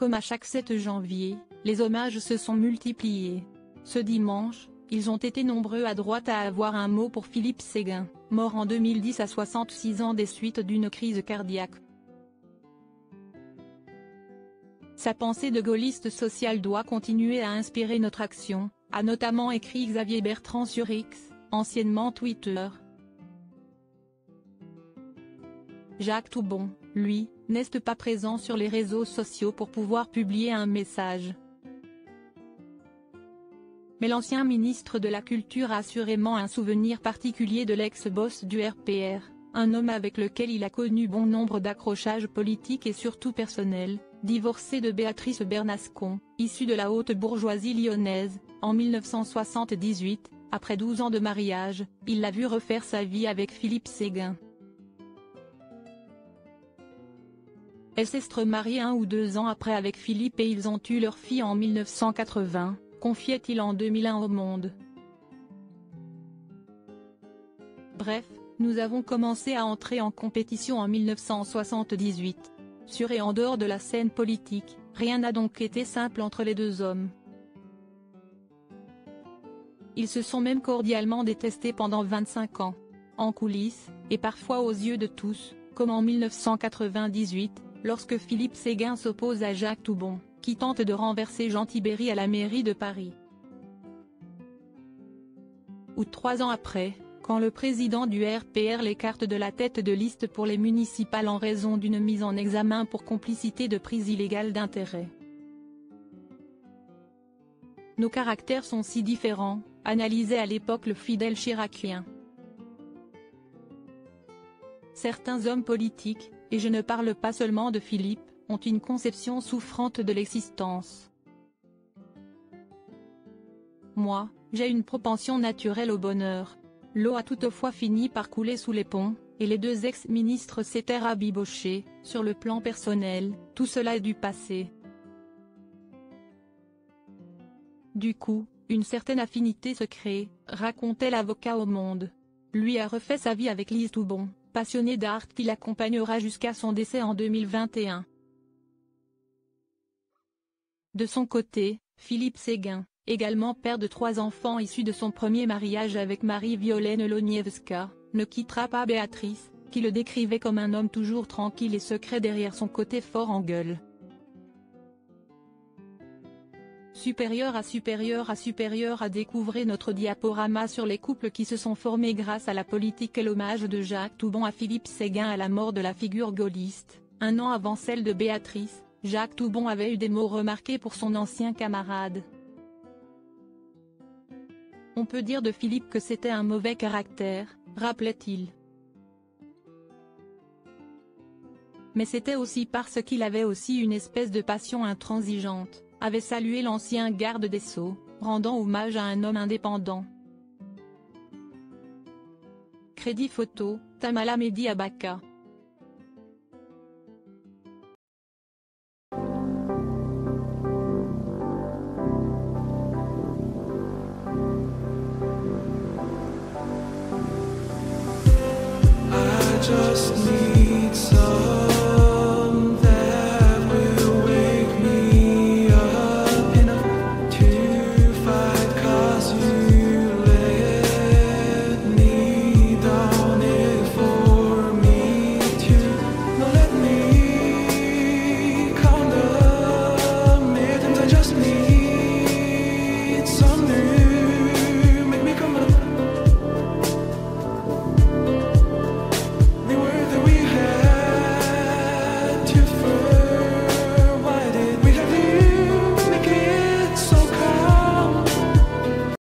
Comme à chaque 7 janvier, les hommages se sont multipliés. Ce dimanche, ils ont été nombreux à droite à avoir un mot pour Philippe Séguin, mort en 2010 à 66 ans des suites d'une crise cardiaque. Sa pensée de gaulliste social doit continuer à inspirer notre action, a notamment écrit Xavier Bertrand sur X, anciennement Twitter. Jacques Toubon, lui, n'est pas présent sur les réseaux sociaux pour pouvoir publier un message. Mais l'ancien ministre de la Culture a assurément un souvenir particulier de l'ex-boss du RPR, un homme avec lequel il a connu bon nombre d'accrochages politiques et surtout personnels, divorcé de Béatrice Bernascon, issue de la haute bourgeoisie lyonnaise, en 1978, après 12 ans de mariage, il l'a vu refaire sa vie avec Philippe Séguin. Elle s'est remariée 1 ou 2 ans après avec Philippe et ils ont eu leur fille en 1980, confiait-il en 2001 au Monde. Bref, nous avons commencé à entrer en compétition en 1978. Sur et en dehors de la scène politique, rien n'a donc été simple entre les deux hommes. Ils se sont même cordialement détestés pendant 25 ans. En coulisses, et parfois aux yeux de tous, comme en 1998, lorsque Philippe Séguin s'oppose à Jacques Toubon, qui tente de renverser Jean Tibéri à la mairie de Paris. Ou 3 ans après, quand le président du RPR l'écarte de la tête de liste pour les municipales en raison d'une mise en examen pour complicité de prise illégale d'intérêt. Nos caractères sont si différents, analysait à l'époque le fidèle chiracien. Certains hommes politiques, et je ne parle pas seulement de Philippe, ont une conception souffrante de l'existence. Moi, j'ai une propension naturelle au bonheur. L'eau a toutefois fini par couler sous les ponts, et les 2 ex-ministres s'étaient rabibochés. Sur le plan personnel, tout cela est du passé. Du coup, une certaine affinité se crée, racontait l'avocat au Monde. Lui a refait sa vie avec Lise Toubon, passionnée d'art qui l'accompagnera jusqu'à son décès en 2021. De son côté, Philippe Séguin, également père de 3 enfants issus de son premier mariage avec Marie-Violaine Loniewska, ne quittera pas Béatrice, qui le décrivait comme un homme toujours tranquille et secret derrière son côté fort en gueule. Supérieur à découvrir notre diaporama sur les couples qui se sont formés grâce à la politique et l'hommage de Jacques Toubon à Philippe Séguin à la mort de la figure gaulliste, 1 an avant celle de Béatrice, Jacques Toubon avait eu des mots remarqués pour son ancien camarade. On peut dire de Philippe que c'était un mauvais caractère, rappelait-il. Mais c'était aussi parce qu'il avait aussi une espèce de passion intransigeante, avait salué l'ancien garde des Sceaux, rendant hommage à un homme indépendant. Crédit photo, Tamala Mehdi Abaka. I just need some